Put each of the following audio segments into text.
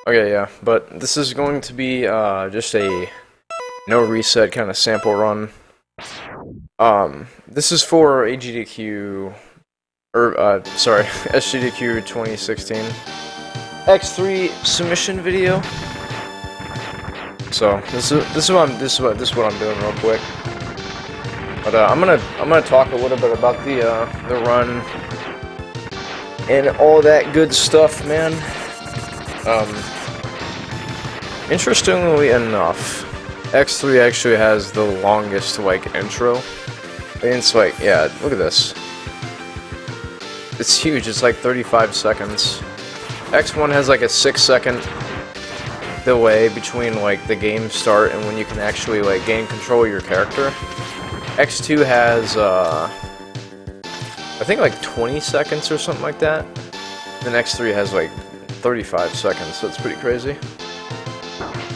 Okay, yeah, but this is going to be just a no reset kind of sample run. This is for AGDQ, or sorry, SGDQ 2016 X3 submission video. So this is what I'm doing real quick. But I'm gonna talk a little bit about the run and all that good stuff, man. Interestingly enough, X3 actually has the longest, like, intro. And it's like, yeah, look at this. It's huge, it's like 35 seconds. X1 has like a 6-second delay between, like, the game start and when you can actually, like, gain control of your character. X2 has, I think like 20 seconds or something like that. Then X3 has like 35 seconds, so it's pretty crazy.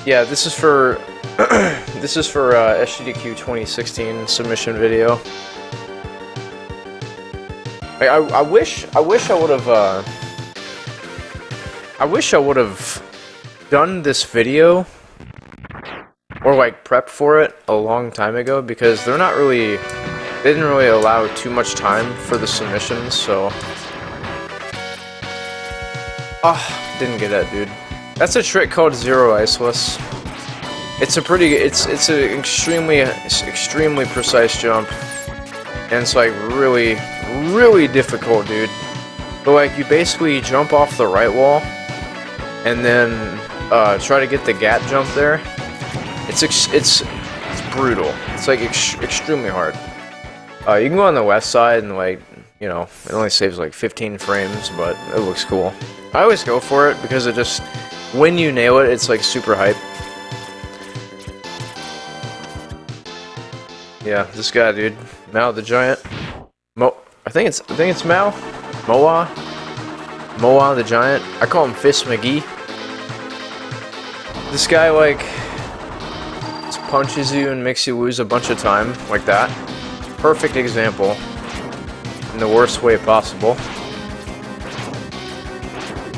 Yeah, this is for SGDQ 2016 submission video. Like, I wish I would have done this video or like prepped for it a long time ago, because they didn't really allow too much time for the submissions. So didn't get that, dude. That's a trick called Zero Iceless. It's an extremely precise jump, and it's like really difficult, dude. But like, you basically jump off the right wall and then try to get the gap jump there. It's brutal. It's like extremely hard. You can go on the west side and, like, you know, it only saves like 15 frames, but it looks cool. I always go for it because it just, when you nail it, it's like super hype. Yeah, this guy, dude, Mao the Giant. I think it's Mao, Moa the Giant. I call him Fist McGee. This guy, like, just punches you and makes you lose a bunch of time like that. Perfect example in the worst way possible.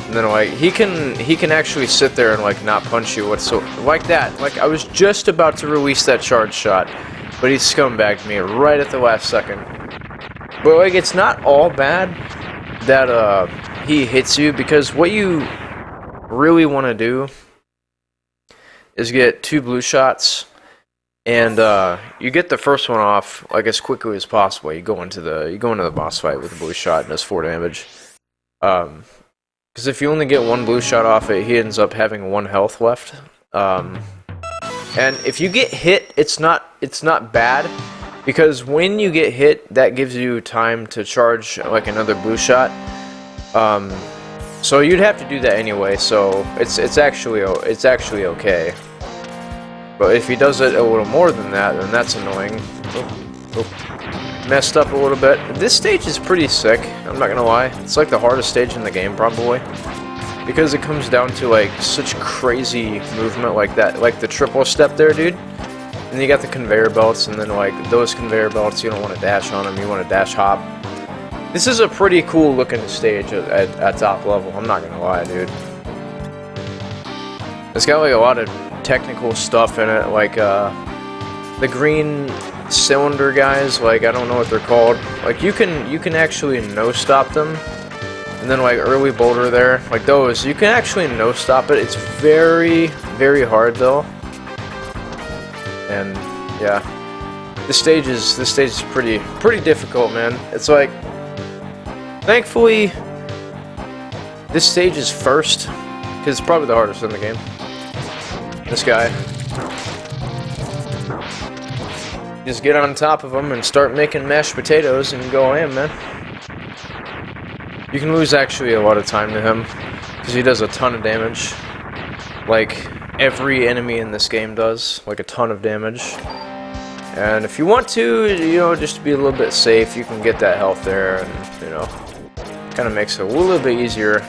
And then, like, he can actually sit there and, like, not punch you whatsoever like that. Like, I was just about to release that charge shot, but he scumbagged me right at the last second. But, like, it's not all bad that he hits you, because what you really want to do is get 2 blue shots, and you get the first one off like as quickly as possible. You go into the boss fight with a blue shot and does 4 damage. Because if you only get 1 blue shot off it, he ends up having 1 health left. And if you get hit, it's not bad, because when you get hit, that gives you time to charge like another blue shot. So you'd have to do that anyway. So it's actually okay. But if he does it a little more than that, then that's annoying. Messed up a little bit. This stage is pretty sick, I'm not gonna lie. It's like the hardest stage in the game, probably, because it comes down to, like, such crazy movement like that, like the triple step there, dude. And you got the conveyor belts, and then, like, those conveyor belts, you don't want to dash on them, you want to dash hop. This is a pretty cool looking stage at top level, I'm not gonna lie, dude. It's got, like, a lot of technical stuff in it, like the green cylinder guys, like, I don't know what they're called. Like, you can actually no stop them, and then, like, early boulder there, like those, you can actually no stop it. It's very hard though, and yeah, this stage is pretty difficult, man. It's like, thankfully this stage is first, because it's probably the hardest in the game. This guy. Just get on top of him and start making mashed potatoes and go in, man. You can lose actually a lot of time to him, because he does a ton of damage. Like every enemy in this game does, like a ton of damage. And if you want to, you know, just to be a little bit safe, you can get that health there, and, you know, kind of makes it a little bit easier.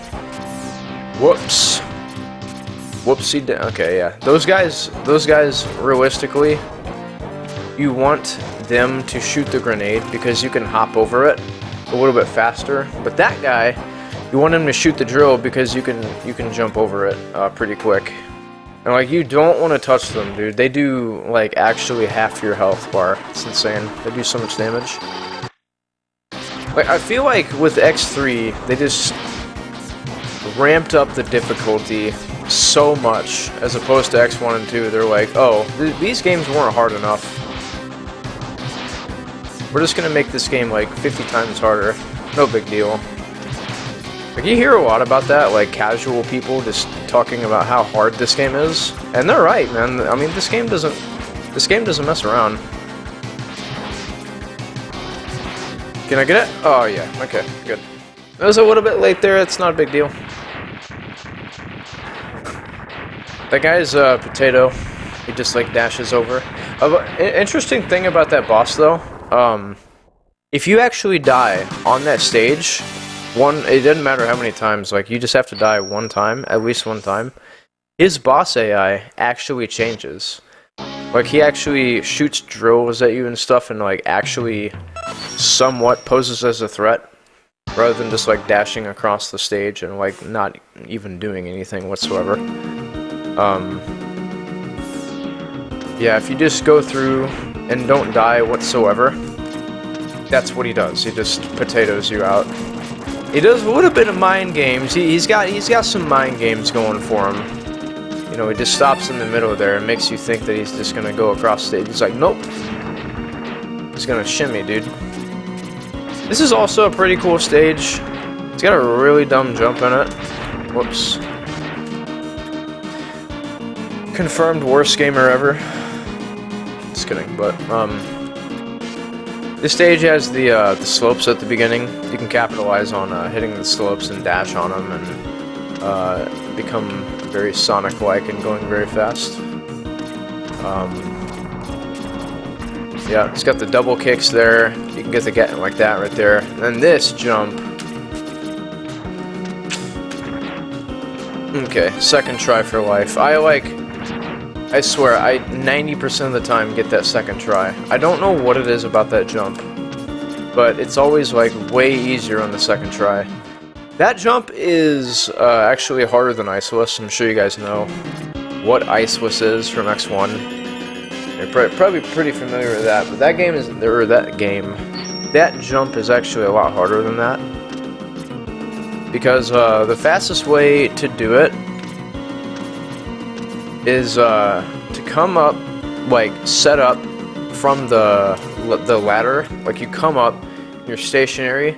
Whoops. Whoopsie. Okay, yeah. Those guys, realistically, you want them to shoot the grenade because you can hop over it a little bit faster. But that guy, You want him to shoot the drill because you can jump over it pretty quick. And like, you don't want to touch them, dude. They do like actually half your health bar. It's insane. They do so much damage. Like, I feel like with X3, they just ramped up the difficulty so much as opposed to X1 and 2. They're like, oh, these games weren't hard enough. We're just gonna make this game like 50 times harder. No big deal. Like, you hear a lot about that, like casual people just talking about how hard this game is, and they're right, man. I mean, this game doesn't mess around. Can I get it? Oh yeah, okay, good. It was a little bit late there. It's not a big deal. That guy's potato. He just like dashes over. Interesting thing about that boss though, if you actually die on that stage. It doesn't matter how many times, like, you just have to die one time, at least one time. His boss AI actually changes. Like, he actually shoots drills at you and stuff and, like, actually somewhat poses as a threat, rather than just, like, dashing across the stage and, like, not even doing anything whatsoever. Yeah, if you just go through and don't die whatsoever, that's what he does. He just potatoes you out. He does a little bit of mind games. He's got some mind games going for him. You know, he just stops in the middle there and makes you think that he's just gonna go across the stage. He's like, nope. He's gonna shimmy, dude. This is also a pretty cool stage. It's got a really dumb jump in it. Whoops. Confirmed worst gamer ever. Just kidding, but this stage has the slopes at the beginning. You can capitalize on hitting the slopes and dash on them and become very Sonic-like and going very fast. Yeah, it's got the double kicks there. You can get the getting like that right there. And then this jump. Okay, second try for life. I swear, I 90% of the time get that second try. I don't know what it is about that jump, but it's always like way easier on the second try. That jump is actually harder than Iceless. I'm sure you guys know what Iceless is from X1. You're probably pretty familiar with that, but that game that jump is actually a lot harder than that. Because the fastest way to do it is to come up, like, set up from the ladder. Like, you come up, you're stationary,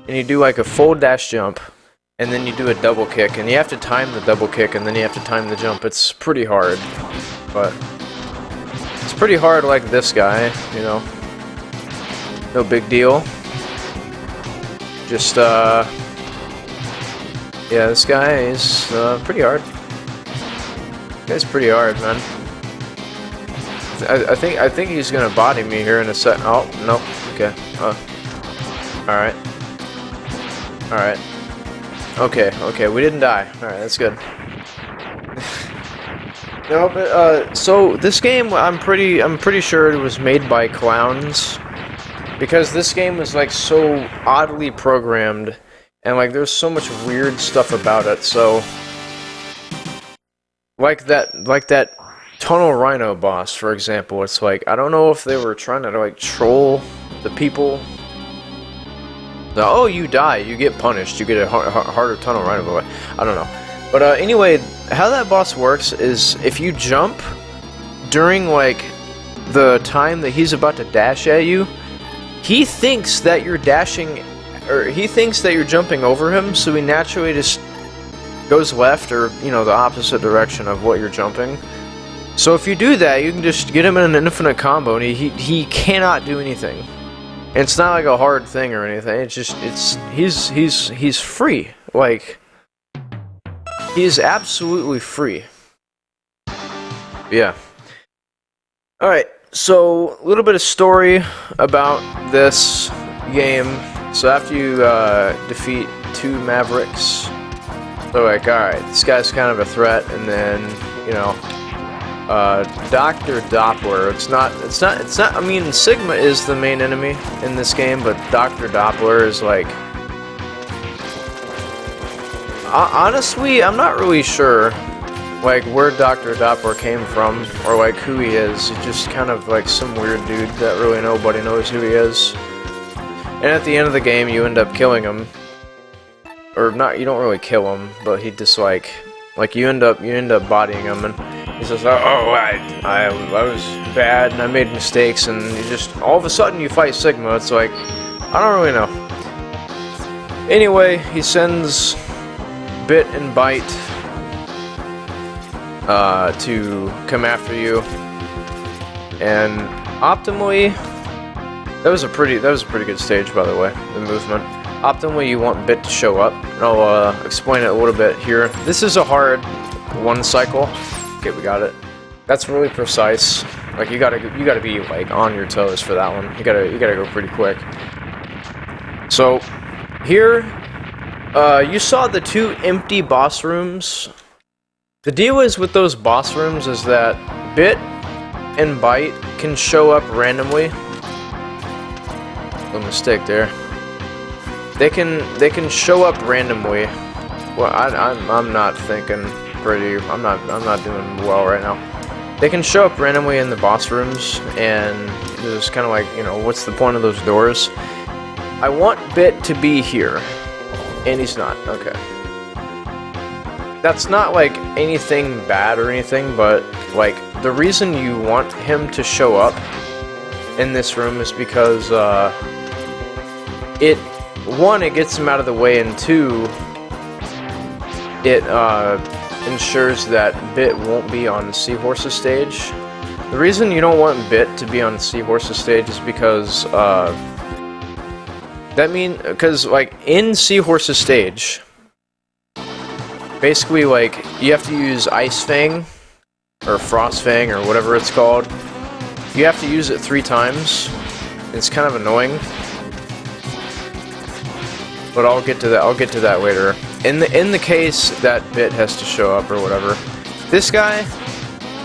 and you do like a full dash jump, and then you do a double kick, and you have to time the double kick, and then you have to time the jump. It's pretty hard, but it's pretty hard like this guy, you know. No big deal. Just, yeah, this guy is pretty hard. It's pretty hard, man. I think he's gonna body me here in a sec. Oh no. Okay. All right. All right. Okay. Okay. We didn't die. All right. That's good. No, but so this game, I'm pretty sure it was made by clowns, because this game was like so oddly programmed, and like there's so much weird stuff about it. So. Like that Tunnel Rhino boss, for example, it's like, I don't know if they were trying to like troll the people. Oh, you die, you get punished, you get a harder Tunnel Rhino boss. I don't know. But anyway, how that boss works is if you jump during like the time that he's about to dash at you, he thinks that you're dashing, or he thinks that you're jumping over him, so he naturally just goes left, or, you know, the opposite direction of what you're jumping. So if you do that, you can just get him in an infinite combo, and he cannot do anything. And it's not like a hard thing or anything. It's just he's free. Like, he's absolutely free. Yeah. All right. So a little bit of story about this game. So after you defeat 2 Mavericks. So like, alright, this guy's kind of a threat, and then, you know, Dr. Doppler, it's not, I mean, Sigma is the main enemy in this game, but Dr. Doppler is like, Honestly, I'm not really sure, like, where Dr. Doppler came from, or, like, who he is. He's just kind of, like, some weird dude that really nobody knows who he is. And at the end of the game, you end up killing him. Or not, you don't really kill him, but he just, like, you end up bodying him, and he says, I was bad, and I made mistakes, and you just, all of a sudden, you fight Sigma. It's like, I don't really know. Anyway, he sends Bit and Byte to come after you, and optimally, that was a pretty good stage, by the way, the movement. Optimally, you want Bit to show up. I'll explain it a little bit here. This is a hard one cycle. Okay, we got it. That's really precise. Like, you gotta be, like, on your toes for that one. You gotta go pretty quick. So here, you saw the 2 empty boss rooms. The deal is with those boss rooms is that Bit and Byte can show up randomly. No mistake there. They can show up randomly. Well, I'm not thinking pretty. I'm not doing well right now. They can show up randomly in the boss rooms, and it's kind of like, you know, what's the point of those doors? I want Bit to be here, and he's not. Okay. That's not, like, anything bad or anything, but, like, the reason you want him to show up in this room is because, one, it gets him out of the way, and 2, it, ensures that Bit won't be on Seahorse's stage. The reason you don't want Bit to be on Seahorse's stage is because, because, like, in Seahorse's stage, basically, like, you have to use Ice Fang, or Frost Fang, or whatever it's called. You have to use it 3 times. It's kind of annoying. But I'll get to that later. In the case that Bit has to show up or whatever, this guy,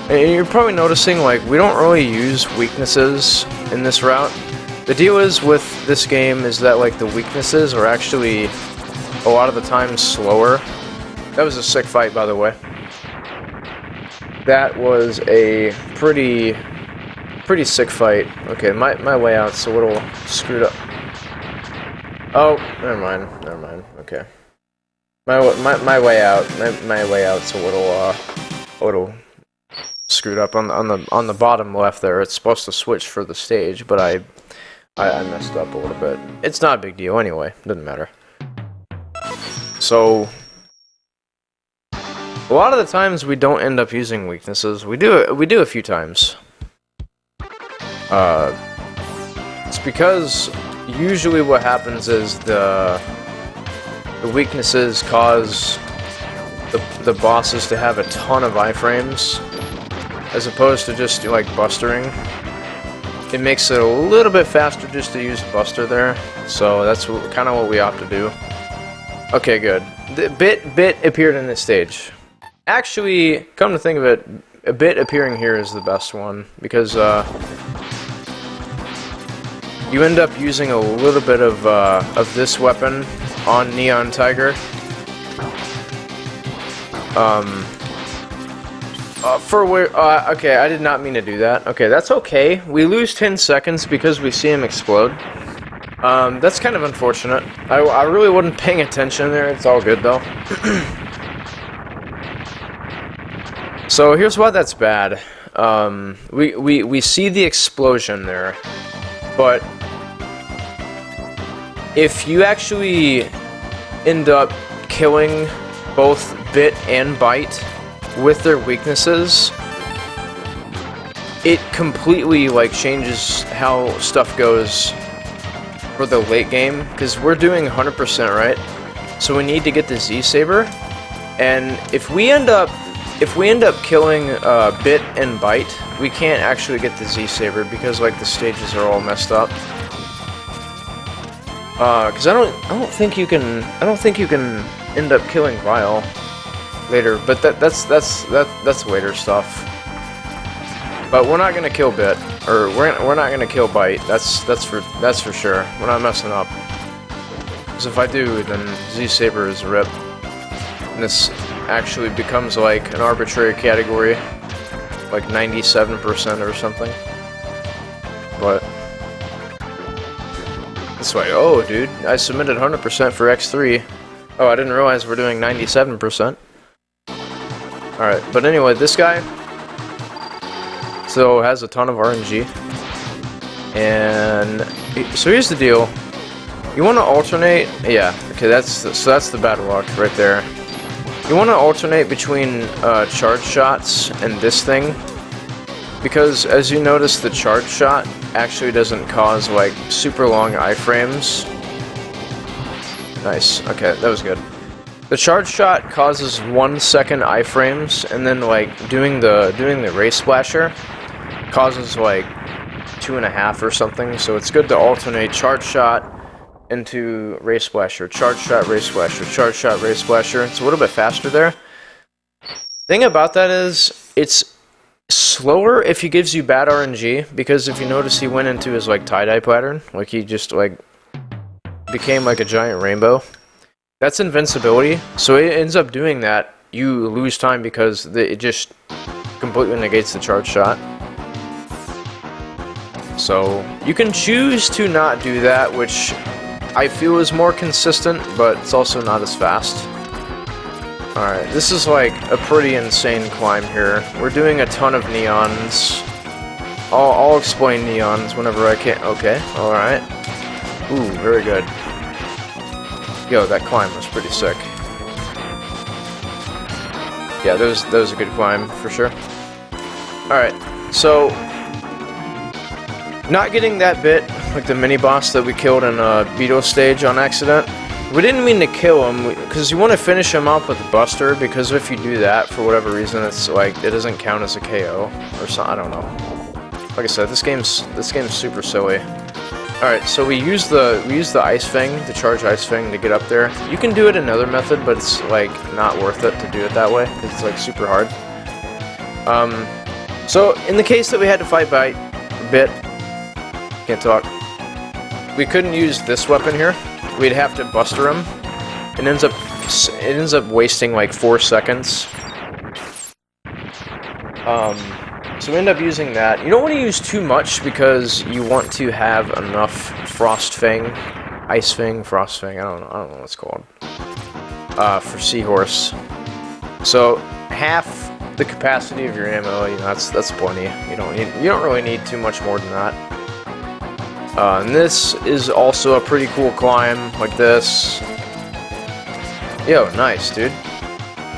and you're probably noticing, like, we don't really use weaknesses in this route. The deal is with this game is that, like, the weaknesses are actually a lot of the time slower. That was a sick fight, by the way. That was a pretty sick fight. Okay, my layout's a little screwed up. Oh, never mind. Okay. My layout's a little screwed up on the bottom left there. It's supposed to switch for the stage, but I messed up a little bit. It's not a big deal anyway. Doesn't matter. So a lot of the times we don't end up using weaknesses. We do a few times. It's because usually what happens is the weaknesses cause the bosses to have a ton of iframes, as opposed to just, like, bustering. It makes it a little bit faster just to use Buster there, so that's kind of what we opt to do. Okay, good. The Bit appeared in this stage. Actually, come to think of it, a Bit appearing here is the best one, because you end up using a little bit of this weapon on Neon Tiger. Okay, I did not mean to do that. Okay, that's okay. We lose 10 seconds because we see him explode. That's kind of unfortunate. I really wasn't paying attention there. It's all good, though. So here's why that's bad. We see the explosion there, but if you actually end up killing both Bit and Byte with their weaknesses, it completely, like, changes how stuff goes for the late game, because we're doing 100%, right? So we need to get the Z-Saber, and if we end up killing Bit and Byte, we can't actually get the Z-Saber because, like, the stages are all messed up. Because I don't think you can end up killing Vile later, but that's later stuff. But we're not gonna kill Bit, or we're not gonna kill Byte. That's for sure. We're not messing up. Because if I do, then Z-Saber is a rip. And this actually becomes like an arbitrary category, like 97% or something. But this way, oh dude, I submitted 100% for X3. Oh, I didn't realize we're doing 97%. Alright, but anyway, this guy so has a ton of RNG. And so here's the deal. You want to alternate, yeah, okay, that's the bad luck right there. You want to alternate between charge shots and this thing, because as you notice, the charge shot actually doesn't cause like super long iframes. Nice, okay, that was good. The charge shot causes 1 second iframes, and then like doing the race splasher causes like 2.5 or something. So it's good to alternate charge shot into race splasher, charge shot, race splasher, charge shot, race splasher. It's a little bit faster there. Thing about that is it's slower if he gives you bad RNG, because if you notice, he went into his like tie-dye pattern, like he just like became like a giant rainbow. That's invincibility, so it ends up doing that. You lose time because it just completely negates the charge shot. So you can choose to not do that, which I feel is more consistent, but it's also not as fast. Alright, this is like a pretty insane climb here. We're doing a ton of neons. I'll explain neons whenever I can. Okay, alright. Ooh, very good. Yo, that climb was pretty sick. Yeah, that was a good climb, for sure. Alright, so not getting that bit, like the mini-boss that we killed in Beetle stage on accident. We didn't mean to kill him, because you want to finish him off with Buster, because if you do that, for whatever reason, it's like, it doesn't count as a KO, or something, I don't know. Like I said, this game's super silly. Alright, so we use the Ice Fang, the Charge Ice Fang, to get up there. You can do it another method, but it's, like, not worth it to do it that way, because it's, like, super hard. So, in the case that we had to fight by Bit, can't talk, we couldn't use this weapon here. We'd have to Buster him. It ends up wasting, like, 4 seconds. So we end up using that. You don't want to use too much because you want to have enough Frost Fang, Ice Fang, Frost Fang, I don't know what it's called, for Seahorse. So half the capacity of your ammo, you know, that's plenty. You don't really need too much more than that. And this is also a pretty cool climb, like this. Yo, nice, dude.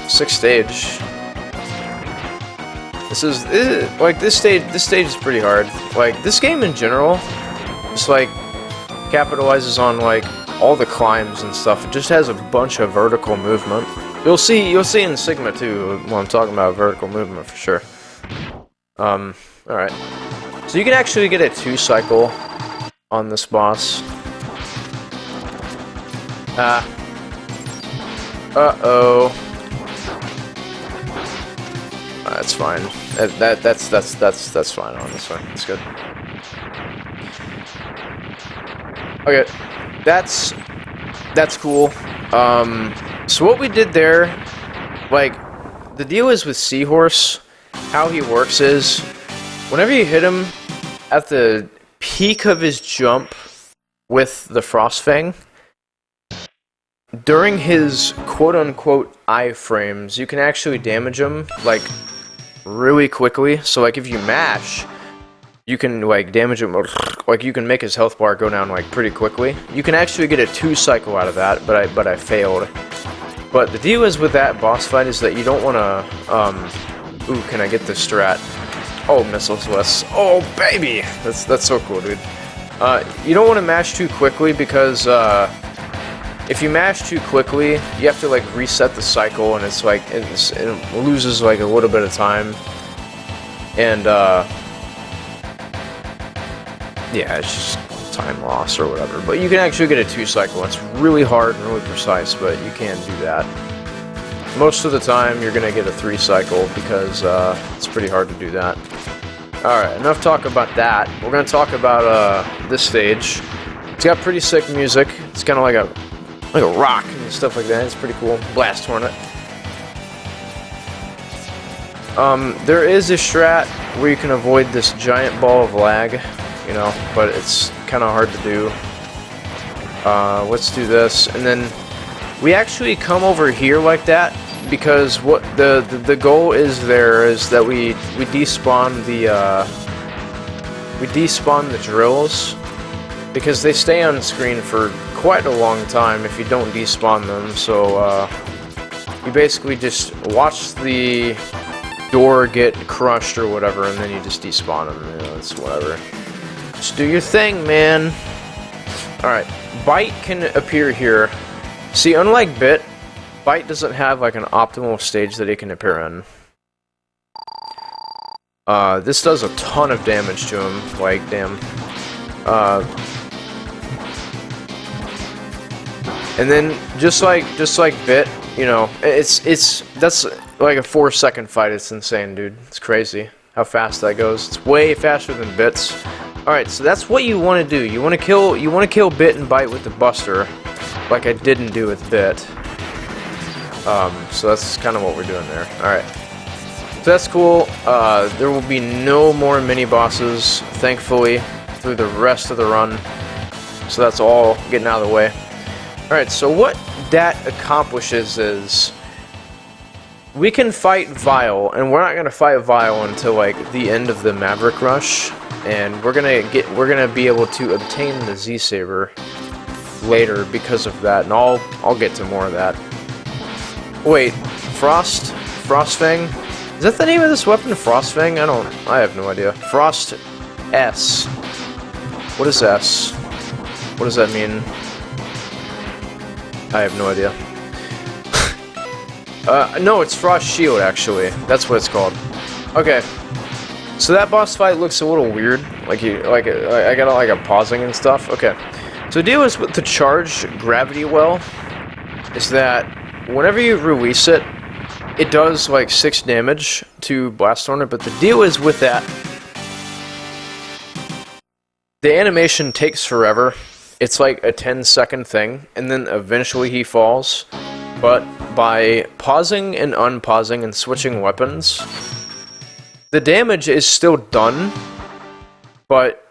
6th stage. This stage is pretty hard. Like, this game in general just like capitalizes on like all the climbs and stuff. It just has a bunch of vertical movement. You'll see in Sigma too when I'm talking about vertical movement for sure. Alright. So you can actually get a 2-cycle on this boss. Uh-oh. That's fine. That's fine on this one. That's good. Okay, that's cool. So what we did there, like, the deal is with Seahorse, how he works is, whenever you hit him at the peak of his jump with the Frost Fang, during his quote-unquote iframes, you can actually damage him, like, really quickly. So, like, if you mash, you can, like, damage him, like, you can make his health bar go down, like, pretty quickly. You can actually get a 2-cycle out of that, but I failed. But the deal is with that boss fight is that you don't want to, ooh, can I get this strat? Oh, missiles less. Oh, baby! That's so cool, dude. You don't want to mash too quickly because, if you mash too quickly, you have to like reset the cycle, and it's like it loses like a little bit of time, and yeah, it's just time loss or whatever. But you can actually get a 2-cycle. It's really hard and really precise, but you can do that. Most of the time, you're gonna get a 3-cycle because it's pretty hard to do that. All right, enough talk about that. We're gonna talk about this stage. It's got pretty sick music. It's kind of like a rock and stuff like that. It's pretty cool. Blast Hornet. There is a strat where you can avoid this giant ball of lag, you know, but it's kind of hard to do. Let's do this, and then we actually come over here like that because what the goal is there is that we despawn the drills because they stay on screen for quite a long time if you don't despawn them. So you basically just watch the door get crushed or whatever, and then you just despawn them. You know, it's whatever. Just do your thing, man. Alright, Bite can appear here. See, unlike Bit, Bite doesn't have like an optimal stage that he can appear in. This does a ton of damage to him, like, damn. And then, just like Bit, you know, that's like a 4-second fight. It's insane, dude. It's crazy how fast that goes. It's way faster than Bits. Alright, so that's what you want to do. You want to kill Bit and Bite with the Buster, like I didn't do with Bit. So that's kind of what we're doing there. Alright. So that's cool. There will be no more mini-bosses, thankfully, through the rest of the run. So that's all getting out of the way. Alright, so what that accomplishes is we can fight Vile, and we're not gonna fight Vile until like the end of the Maverick Rush, and we're gonna be able to obtain the Z-Saber later because of that, and I'll get to more of that. Wait, Frostfang? Is that the name of this weapon, Frostfang? I have no idea. Frost S. What is S? What does that mean? I have no idea. No, it's Frost Shield, actually. That's what it's called. Okay. So that boss fight looks a little weird. I got like a pausing and stuff. Okay. So the deal is with the charged gravity well is that whenever you release it, it does like 6 damage to Blast Hornet, but the deal is with that, the animation takes forever. It's like a 10-second thing, and then eventually he falls. But by pausing and unpausing and switching weapons, the damage is still done, but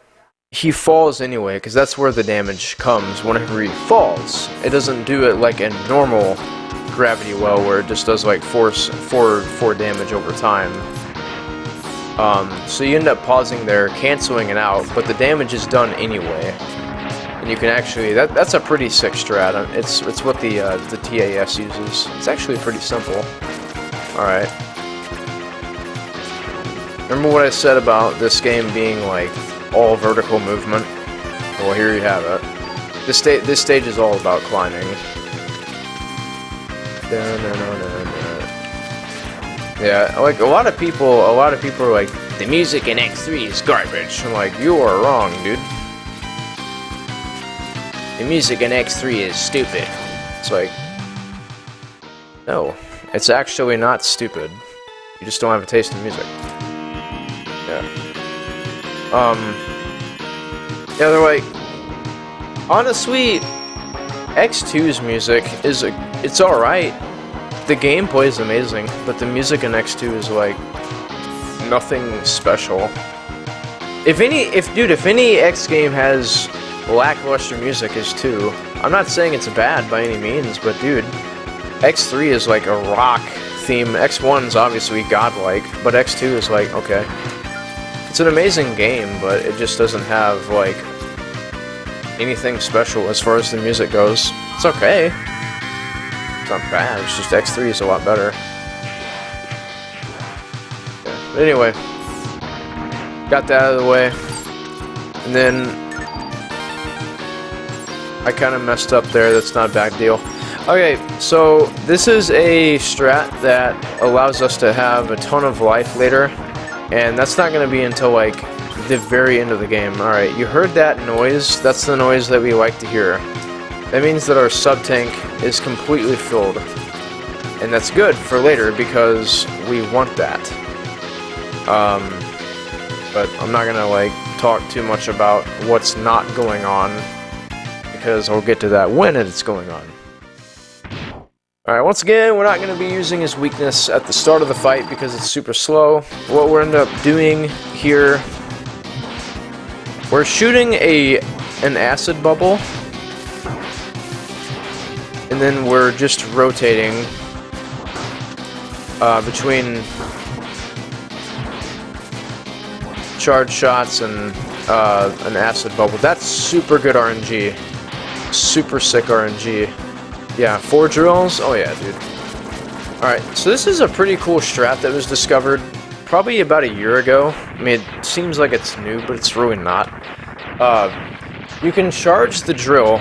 he falls anyway, because that's where the damage comes whenever he falls. It doesn't do it like a normal gravity well where it just does like 4 damage over time. So you end up pausing there, canceling it out, but the damage is done anyway. And you can actually, that's a pretty sick strat. It's what the TAS uses. It's actually pretty simple. Alright. Remember what I said about this game being like all vertical movement? Well, here you have it. This stage is all about climbing. Yeah, like a lot of people are like, the music in X3 is garbage. I'm like, you are wrong, dude. The music in X3 is stupid. It's like, no, it's actually not stupid. You just don't have a taste in music. Yeah. Yeah, they're like, honestly, X2's music is it's alright. The gameplay is amazing, but the music in X2 is like nothing special. If any X game has lackluster music, is 2. I'm not saying it's bad by any means, but dude, X3 is like a rock theme. X1's obviously godlike, but X2 is like, okay. It's an amazing game, but it just doesn't have like anything special as far as the music goes. It's okay. It's not bad, it's just X3 is a lot better. Yeah. But anyway, got that out of the way. And then I kind of messed up there, that's not a bad deal. Okay, so this is a strat that allows us to have a ton of life later, and that's not going to be until like the very end of the game. Alright, you heard that noise? That's the noise that we like to hear. That means that our sub-tank is completely filled. And that's good for later because we want that. But I'm not going to like talk too much about what's not going on, because I'll get to that when it's going on. Alright, once again, we're not going to be using his weakness at the start of the fight because it's super slow. What we're end up doing here, we're shooting an acid bubble, and then we're just rotating between charge shots and an acid bubble. That's super good RNG. Super sick RNG. Yeah, 4 drills? Oh yeah, dude. Alright, so this is a pretty cool strat that was discovered probably about a year ago. I mean, it seems like it's new, but it's really not. You can charge the drill,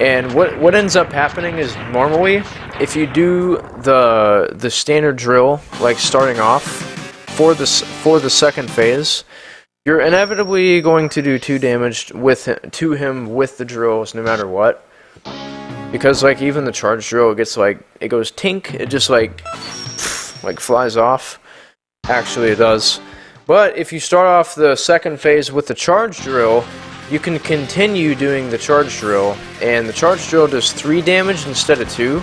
and what ends up happening is normally, if you do the standard drill, like starting off, for the second phase, you're inevitably going to do 2 damage to him with the drills, no matter what. Because like even the charge drill, it gets like, it goes tink, it just like flies off. Actually it does. But if you start off the second phase with the charge drill, you can continue doing the charge drill, and the charge drill does 3 damage instead of 2,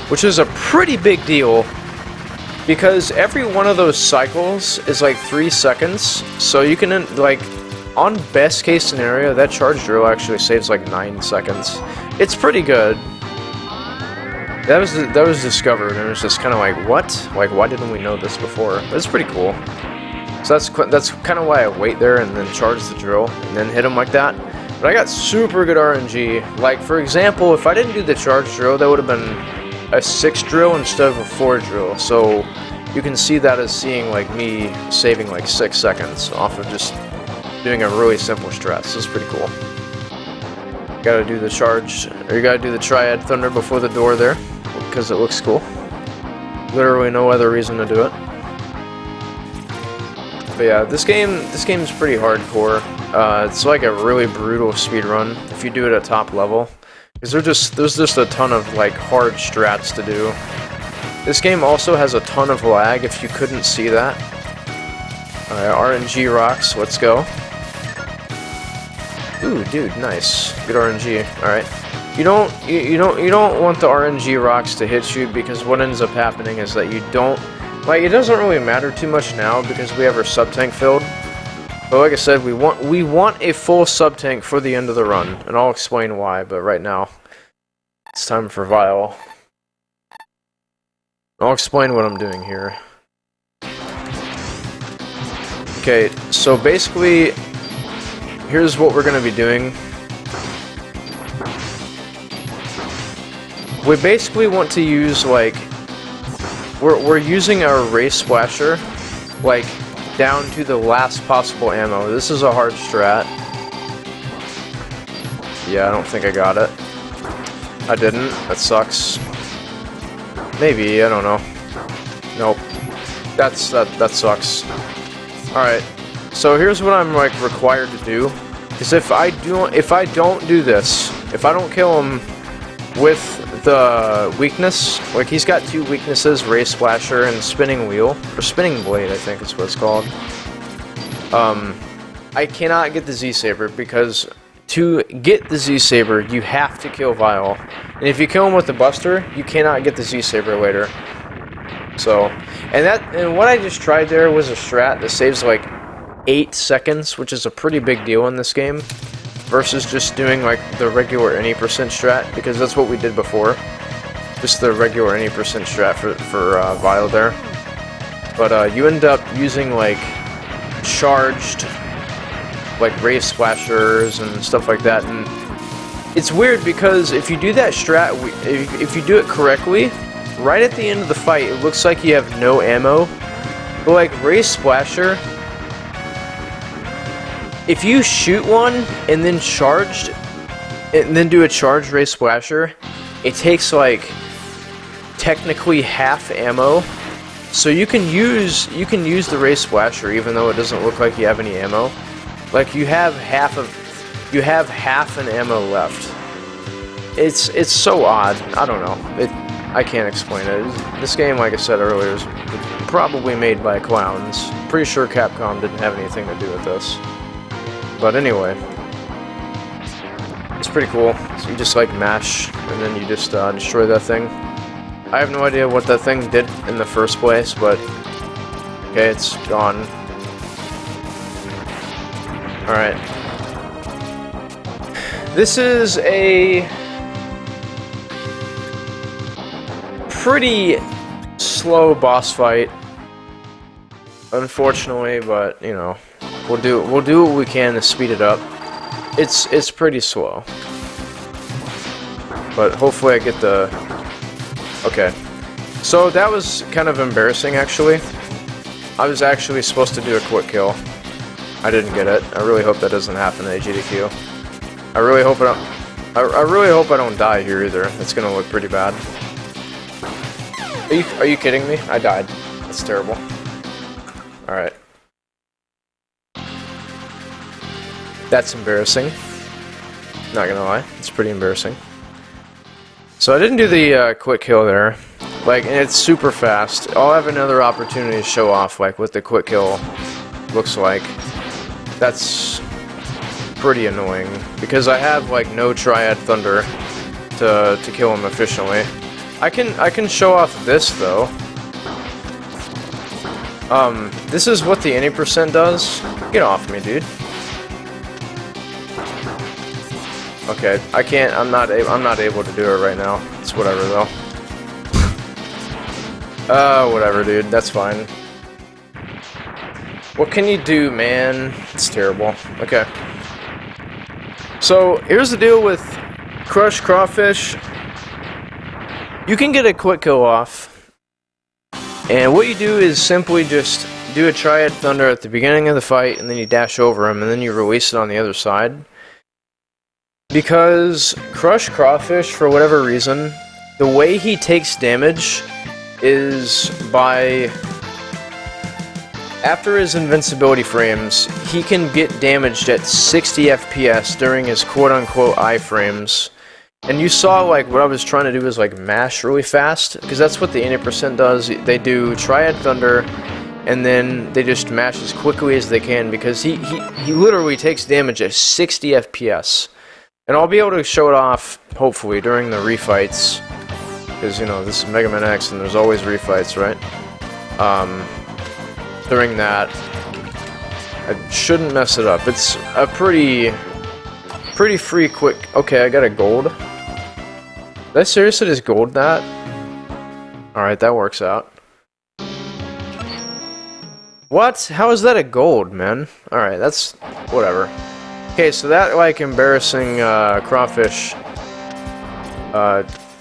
which is a pretty big deal, because every one of those cycles is like 3 seconds, so you can, like, on best case scenario, that charge drill actually saves like 9 seconds. It's pretty good. That was discovered, and it was just kind of like, what? Like, why didn't we know this before? But it's pretty cool. So that's kind of why I wait there and then charge the drill and then hit him like that. But I got super good RNG. Like, for example, if I didn't do the charge drill, that would have been a 6 drill instead of a 4 drill. So you can see that as seeing like me saving like 6 seconds off of just doing a really simple strat. So it's pretty cool. Gotta do the charge, or you gotta do the Triad Thunder before the door there, because it looks cool. Literally no other reason to do it. But yeah, this game is pretty hardcore. It's like a really brutal speedrun if you do it at top level, because there's just a ton of like hard strats to do. This game also has a ton of lag if you couldn't see that. Alright, RNG rocks, let's go. Ooh, dude, nice. Good RNG. Alright. You don't want the RNG rocks to hit you, because what ends up happening is that you don't, like, it doesn't really matter too much now because we have our sub-tank filled. But like I said, we want a full sub-tank for the end of the run, and I'll explain why, but right now it's time for Vile. I'll explain what I'm doing here. Okay, so basically, here's what we're going to be doing. We basically want to use, like, we're using our Ray Splasher, like, down to the last possible ammo. This is a hard strat. Yeah, I don't think I got it. I didn't. That sucks. Maybe, I don't know. Nope. That sucks. Alright. So here's what I'm like required to do. Because if I don't do this, if I don't kill him with the weakness, like he's got 2 weaknesses, Ray Splasher and Spinning Wheel, or Spinning Blade I think is what it's called. I cannot get the Z-Saber, because to get the Z-Saber you have to kill Vile. And if you kill him with the Buster, you cannot get the Z-Saber later. So, and what I just tried there was a strat that saves like 8 seconds, which is a pretty big deal in this game, versus just doing like the regular any percent strat, because that's what we did before. Just the regular any percent strat for Vile there. But you end up using like charged like Ray Splashers and stuff like that, and it's weird because if you do that strat, if you do it correctly, right at the end of the fight it looks like you have no ammo. But like Ray Splasher, if you shoot one and then charged, and then do a charged Ray Splasher, it takes like technically half ammo. So you can use the Ray Splasher even though it doesn't look like you have any ammo. Like you have half an ammo left. It's so odd. I don't know. I can't explain it. This game, like I said earlier, is probably made by clowns. Pretty sure Capcom didn't have anything to do with this. But anyway, it's pretty cool. So you just like mash, and then you just destroy that thing. I have no idea what that thing did in the first place, but okay, it's gone. Alright. This is a pretty slow boss fight, unfortunately, but you know, we'll do what we can to speed it up. It's pretty slow, but hopefully I get the... Okay, so that was kind of embarrassing, actually. I was actually supposed to do a quick kill. I didn't get it. I really hope that doesn't happen in SGDQ. I really hope I don't. I really hope I don't die here either. It's gonna look pretty bad. Are you kidding me? I died. That's terrible. All right. That's embarrassing. Not gonna lie, it's pretty embarrassing. So I didn't do the quick kill there. Like, and it's super fast. I'll have another opportunity to show off like what the quick kill looks like. That's pretty annoying because I have like no Triad Thunder to kill him efficiently. I can show off this though. This is what the any percent does. Get off me, dude. Okay, I can't. I'm not able to do it right now. It's whatever though. Whatever, dude. That's fine. What can you do, man? It's terrible. Okay. So, here's the deal with Crushed Crawfish. You can get a quick kill off. And what you do is simply just do a Triad Thunder at the beginning of the fight, and then you dash over him, and then you release it on the other side. Because Crushed Crawfish, for whatever reason, the way he takes damage is by... After his invincibility frames, he can get damaged at 60 FPS during his quote-unquote iframes. And you saw, like, what I was trying to do is, like, mash really fast, because that's what the 80% does. They do Triad Thunder, and then they just mash as quickly as they can, because he literally takes damage at 60 FPS. And I'll be able to show it off, hopefully, during the refights, because, you know, this is Mega Man X, and there's always refights, right? During that, I shouldn't mess it up. It's a pretty free quick... Okay, I got a gold. Did I seriously just gold that? Alright, that works out. What? How is that a gold, man? Alright, that's... whatever. Okay, so that, like, embarrassing, crawfish,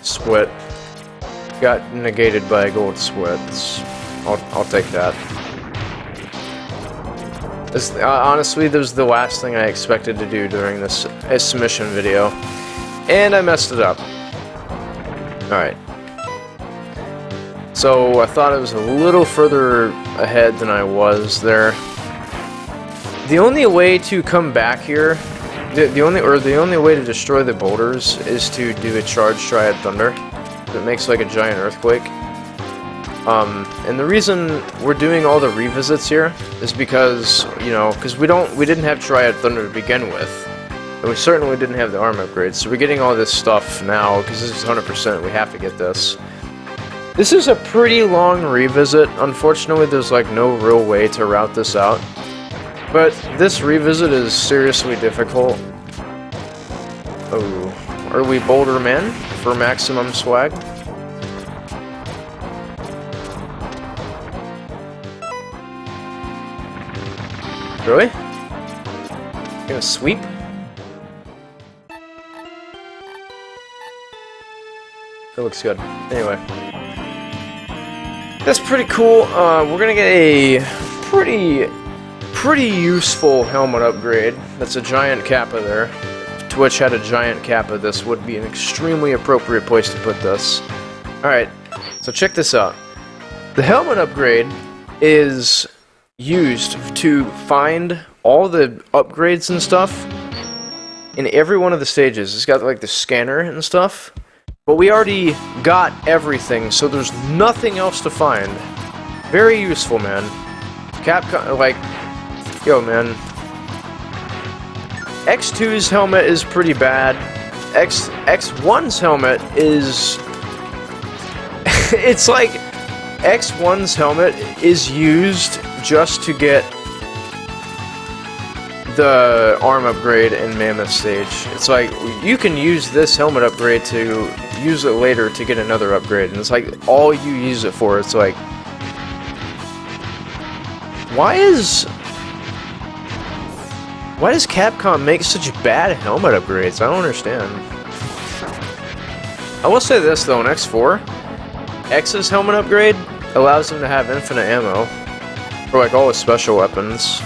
split got negated by a gold split. I'll take that. Honestly, this was the last thing I expected to do during this submission video. And I messed it up. Alright. So, I thought it was a little further ahead than I was there. The only way to come back here, the only way to destroy the boulders is to do a charged Triad Thunder. That makes like a giant earthquake. And the reason we're doing all the revisits here is because, you know, because we didn't have Triad Thunder to begin with. And we certainly didn't have the arm upgrades, so we're getting all this stuff now, because this is 100%, we have to get this. This is a pretty long revisit. Unfortunately, there's like no real way to route this out. But this revisit is seriously difficult. Oh, early boulder man for maximum swag. Really? Gonna sweep? That looks good. Anyway. That's pretty cool. We're gonna get a pretty useful helmet upgrade. That's a giant Kappa there. If Twitch had a giant Kappa, this would be an extremely appropriate place to put this. Alright, so check this out. The helmet upgrade is used to find all the upgrades and stuff in every one of the stages. It's got like the scanner and stuff, but we already got everything, so there's nothing else to find. Very useful, man. Capcom, like, yo, man. X2's helmet is pretty bad. X1's helmet is It's like X1's helmet is used just to get the arm upgrade in Mammoth stage. It's like you can use this helmet upgrade to use it later to get another upgrade, and it's like all you use it for. It's like, why does Capcom make such bad helmet upgrades? I don't understand. I will say this though, in X4, X's helmet upgrade allows him to have infinite ammo for like all his special weapons.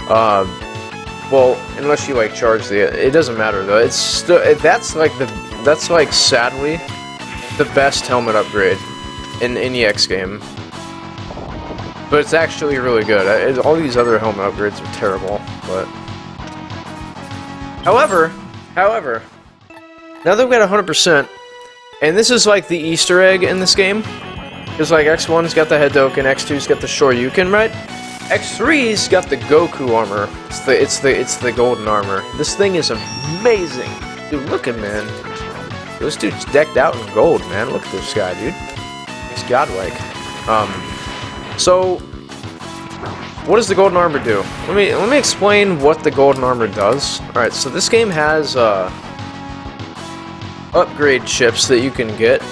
Well, unless you like charge it doesn't matter though. It's still that's like sadly the best helmet upgrade in any X game. But it's actually really good. All these other helmet upgrades are terrible, but however, now that we've got 100%, and this is like the Easter egg in this game, because like X1's got the Hedoken, X2's got the Shoryuken, right? X3's got the Goku armor. It's the golden armor. This thing is amazing, dude. Look at man, this dude's decked out in gold, man. Look at this guy, dude. He's godlike. So, what does the golden armor do? Let me explain what the golden armor does. All right, so this game has upgrade chips that you can get.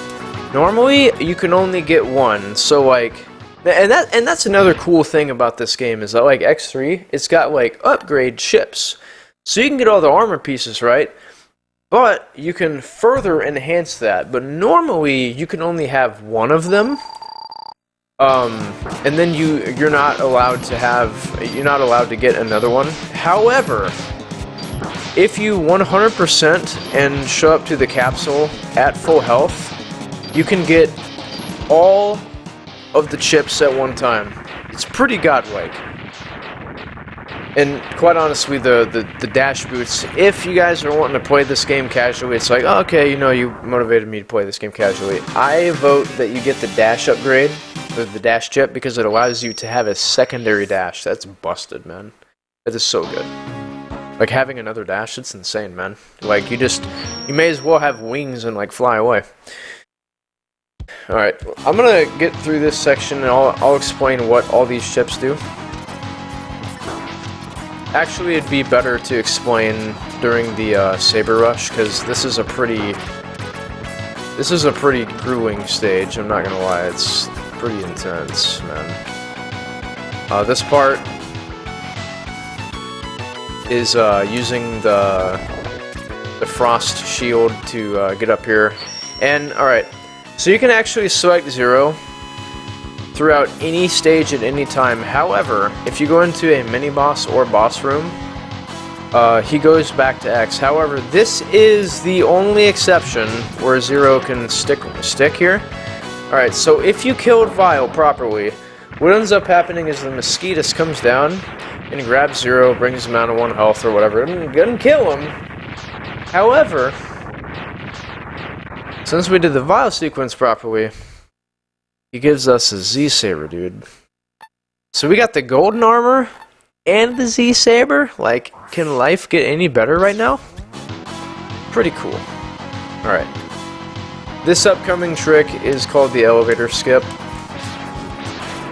Normally, you can only get one. So like, and that's another cool thing about this game is that like X3, it's got like upgrade chips, so you can get all the armor pieces, right? But you can further enhance that. But normally, you can only have one of them. And then you're not allowed to get another one. However, if you 100% and show up to the capsule at full health, you can get all of the chips at one time. It's pretty godlike. And quite honestly, the dash boots, if you guys are wanting to play this game casually, it's like, oh, okay, you know, you motivated me to play this game casually. I vote that you get the dash upgrade, the dash chip, because it allows you to have a secondary dash. That's busted, man. That is so good. Like, having another dash, it's insane, man. Like, you may as well have wings and, like, fly away. Alright, I'm gonna get through this section and I'll explain what all these chips do. Actually, it'd be better to explain during the Saber Rush, because this is a pretty grueling stage, I'm not gonna lie. It's pretty intense, man. This part is using the frost shield to get up here. And alright, so you can actually select 0 throughout any stage at any time. However, if you go into a mini-boss or boss room, he goes back to X. However, this is the only exception where 0 can stick here. Alright, so if you killed Vile properly, what ends up happening is the Mosquitus comes down and grabs 0, brings him down to 1 health or whatever, and doesn't kill him. However, since we did the Vile sequence properly, he gives us a Z-Saber, dude. So we got the golden armor and the Z-Saber. Like, can life get any better right now? Pretty cool. Alright. This upcoming trick is called the elevator skip.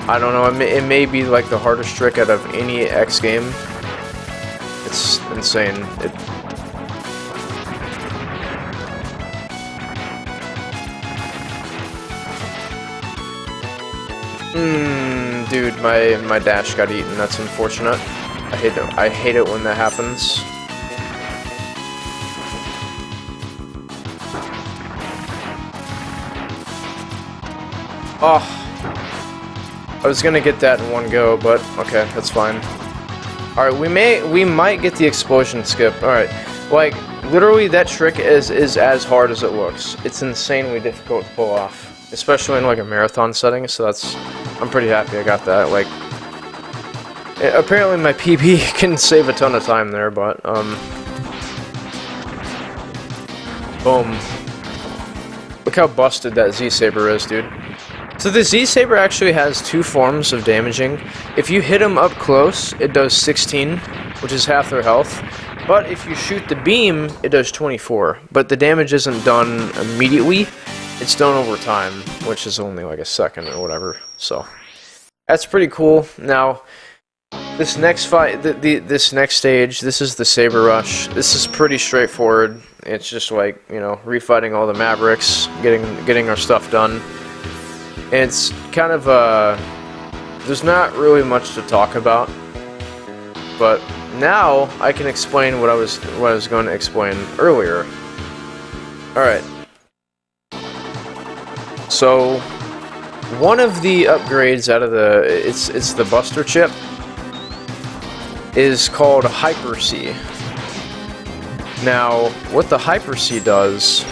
I don't know, it may be like the hardest trick out of any X game. It's insane. Dude, my dash got eaten. That's unfortunate. I hate it when that happens. Oh, I was gonna get that in one go, but okay, that's fine. All right, we might get the explosion skip. All right, like literally that trick is as hard as it looks. It's insanely difficult to pull off, especially in like a marathon setting. So I'm pretty happy I got that. Like, apparently my PB can save a ton of time there, but boom. Look how busted that Z-Saber is, dude. So the Z-Saber actually has 2 forms of damaging. If you hit them up close, it does 16, which is half their health. But if you shoot the beam, it does 24. But the damage isn't done immediately. it's done over time, which is only like a second or whatever. So that's pretty cool. Now, this next fight, this next stage, this is the Saber Rush. This is pretty straightforward. It's just like, you know, refighting all the Mavericks, getting our stuff done. And it's kind of there's not really much to talk about, but now I can explain what I was going to explain earlier. All right. So one of the upgrades out of it's the Buster chip is called Hyper C. Now, what the Hyper C does,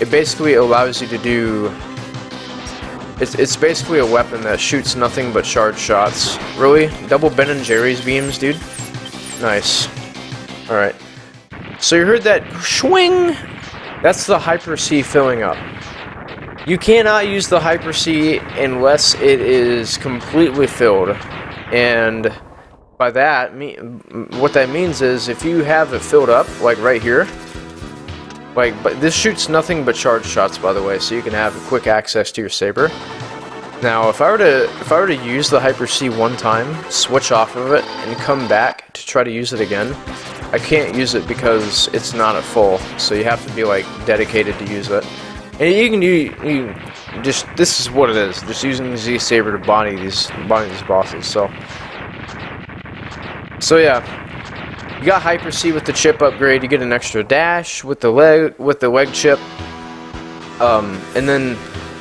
it basically allows you to do. It's basically a weapon that shoots nothing but charged shots. Really? Double Ben and Jerry's beams, dude? Nice. Alright. So you heard that swing? That's the Hyper C filling up. You cannot use the Hyper C unless it is completely filled. And by that, what that means is if you have it filled up, like right here, but this shoots nothing but charged shots, by the way, so you can have quick access to your saber. Now, if I were to use the Hyper C one time, switch off of it, and come back to try to use it again, I can't use it because it's not at full. So you have to be like dedicated to use it. And you can just this is what it is. Just using the Z Saber to body these bosses. So yeah. You got Hyper C with the chip upgrade. You get an extra dash with the leg chip. And then,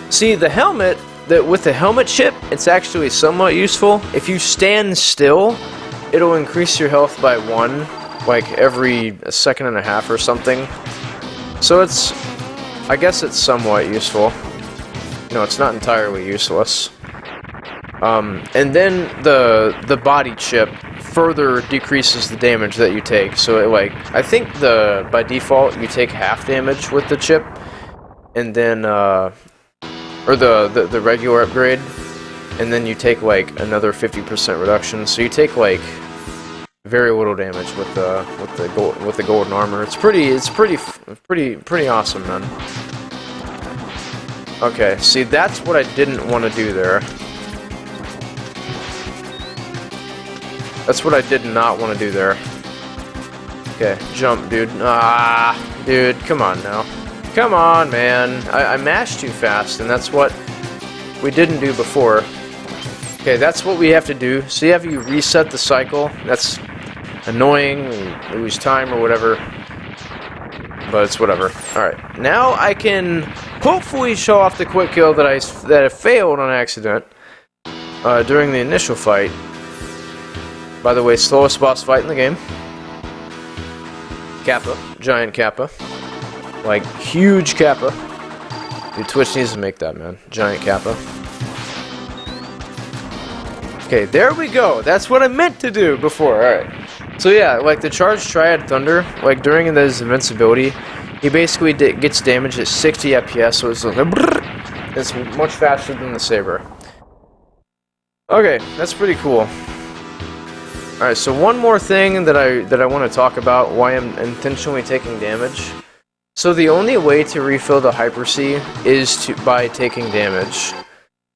see the helmet. With the helmet chip, it's actually somewhat useful. If you stand still, it'll increase your health by 1, like every second and a half or something. So I guess it's somewhat useful. No, it's not entirely useless. And then the body chip further decreases the damage that you take. So I think by default you take half damage with the chip, and then or the regular upgrade, and then you take like another 50% reduction. So you take like very little damage with the golden armor. It's pretty awesome, man. Okay, see that's what I didn't want to do there. That's what I did not want to do there. Okay, jump, dude. Ah, dude, come on now. Come on, man. I mashed too fast, and that's what we didn't do before. Okay, that's what we have to do. So you have to reset the cycle. That's annoying. We lose time or whatever. But it's whatever. Alright, now I can hopefully show off the quick kill that I failed on accident during the initial fight. By the way, slowest boss fight in the game. Kappa. Giant Kappa. Like, huge Kappa. Dude, Twitch needs to make that, man. Giant Kappa. Okay, there we go. That's what I meant to do before. Alright. So yeah, like the Charged Triad Thunder, like during his invincibility, he basically gets damage at 60 FPS, so it's like it's much faster than the Saber. Okay, that's pretty cool. Alright, so one more thing that I want to talk about, why I'm intentionally taking damage. So the only way to refill the Hyper C is by taking damage.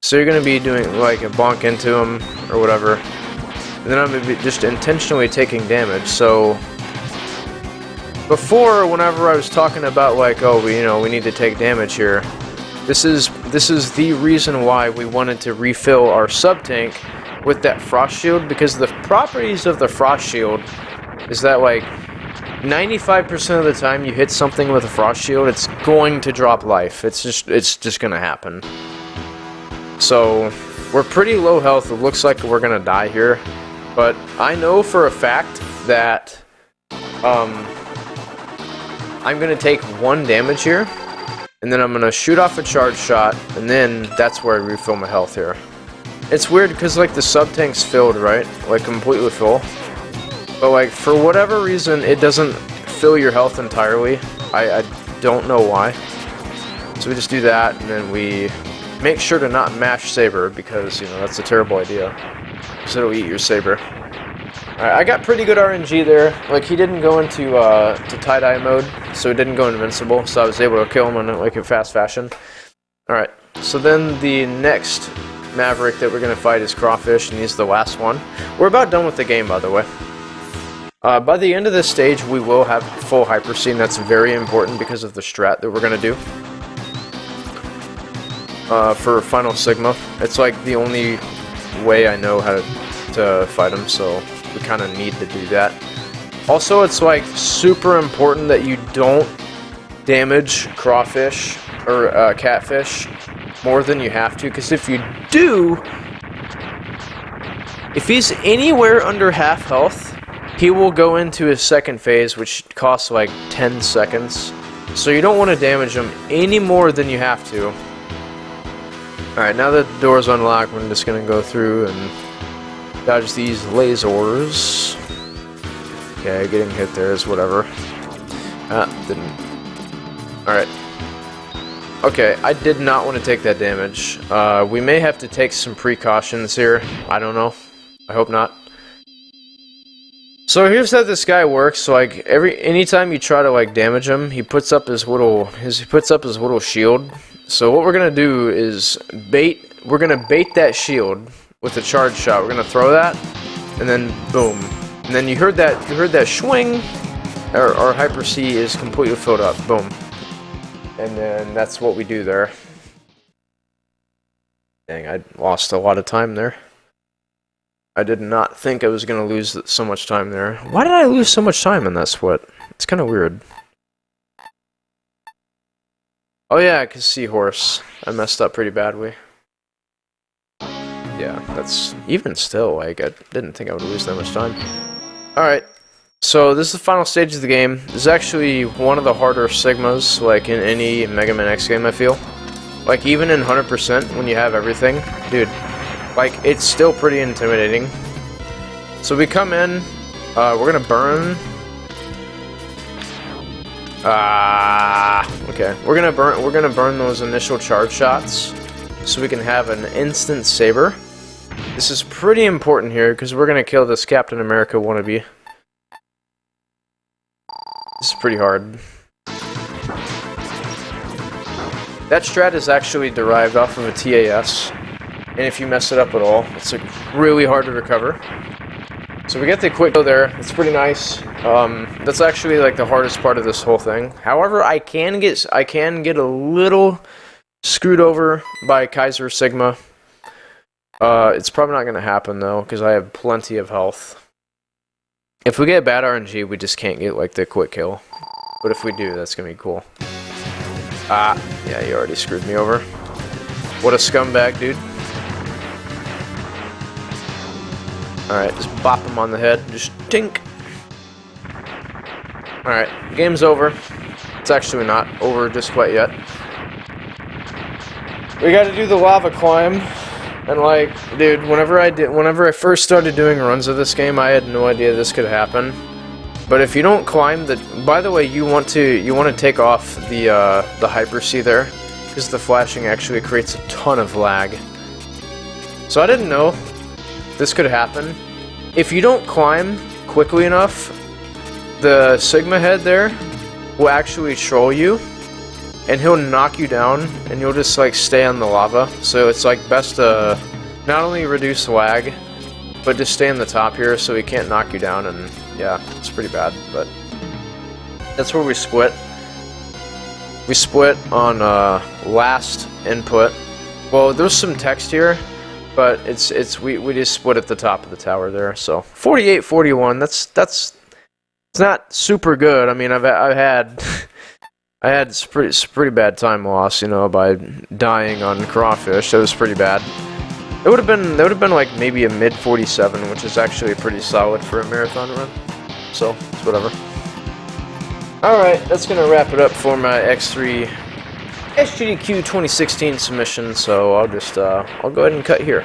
So you're going to be doing like a bonk into him or whatever. And then I'm going to be just intentionally taking damage. So before, whenever I was talking about like, oh, we need to take damage here. This is the reason why we wanted to refill our sub-tank with that Frost Shield, because the properties of the Frost Shield is that like 95% of the time you hit something with a Frost Shield, it's going to drop life. It's just gonna happen. So we're pretty low health. It looks like we're gonna die here, but I know for a fact that I'm gonna take 1 damage here, and then I'm gonna shoot off a charge shot, and then that's where I refill my health here. It's weird because like the sub-tank's filled, right? Like completely full. But like for whatever reason it doesn't fill your health entirely. I don't know why. So we just do that, and then we make sure to not mash Saber, because that's a terrible idea. So it'll eat your Saber. Alright, I got pretty good RNG there. Like, he didn't go into to tie-dye mode, so he didn't go invincible, so I was able to kill him in like a fast fashion. Alright, so then the next Maverick that we're going to fight is Crawfish, and he's the last one. We're about done with the game, by the way. By the end of this stage, we will have full Hyper C, and that's very important because of the strat that we're going to do. For Final Sigma. It's like the only way I know how to fight him, so we kind of need to do that. Also, it's like super important that you don't damage Crawfish or Catfish more than you have to, because if you do, if he's anywhere under half health, he will go into his second phase, which costs like 10 seconds. So you don't want to damage him any more than you have to. Alright, now that the door's unlocked, we're just gonna go through and dodge these lasers. Okay, getting hit there is whatever. Didn't. Alright. Okay, I did not want to take that damage. We may have to take some precautions here. I don't know. I hope not. So here's how this guy works. So like anytime you try to like damage him, he puts up his little shield. So what we're gonna do is we're gonna bait that shield with a charge shot. We're gonna throw that, and then boom. And then you heard that swing. Our Hyper C is completely filled up. Boom. And then that's what we do there. Dang, I lost a lot of time there. I did not think I was going to lose so much time there. Why did I lose so much time in that split? It's kind of weird. Oh yeah, because Seahorse. I messed up pretty badly. Yeah, that's... Even still, like, I didn't think I would lose that much time. Alright. So this is the final stage of the game. This is actually one of the harder Sigmas, like in any Mega Man X game, I feel. Like even in 100% when you have everything, dude, like it's still pretty intimidating. So we come in, we're gonna burn. Okay, we're gonna burn those initial charge shots, so we can have an instant saber. This is pretty important here because we're gonna kill this Captain America wannabe. This is pretty hard. That strat is actually derived off of a TAS, and if you mess it up at all, it's like really hard to recover. So we get the quick go there. It's pretty nice. That's actually like the hardest part of this whole thing. However, I can get a little screwed over by Kaiser Sigma. It's probably not going to happen though, because I have plenty of health. If we get bad RNG, we just can't get like the quick kill. But if we do, that's gonna be cool. Yeah, you already screwed me over. What a scumbag, dude. Alright, just bop him on the head. Just tink. Alright, game's over. It's actually not over just quite yet. We gotta do the lava climb. And like, dude, whenever I first started doing runs of this game, I had no idea this could happen. But if you don't climb the, by the way, you want to take off the Hyper C there, because the flashing actually creates a ton of lag. So I didn't know this could happen. If you don't climb quickly enough, the Sigma head there will actually troll you. And he'll knock you down, and you'll just like stay on the lava. So it's like best to not only reduce lag, but just stay on the top here so he can't knock you down. And yeah, it's pretty bad, but that's where we split. We split on last input. Well, there's some text here, but we just split at the top of the tower there. So 48-41. That's it's not super good. I mean, I've had. I had pretty bad time loss, you know, by dying on Crawfish. That was pretty bad. That would have been like maybe a mid 47, which is actually pretty solid for a marathon run. So it's whatever. All right, that's gonna wrap it up for my X3 SGDQ 2016 submission. So I'll go ahead and cut here.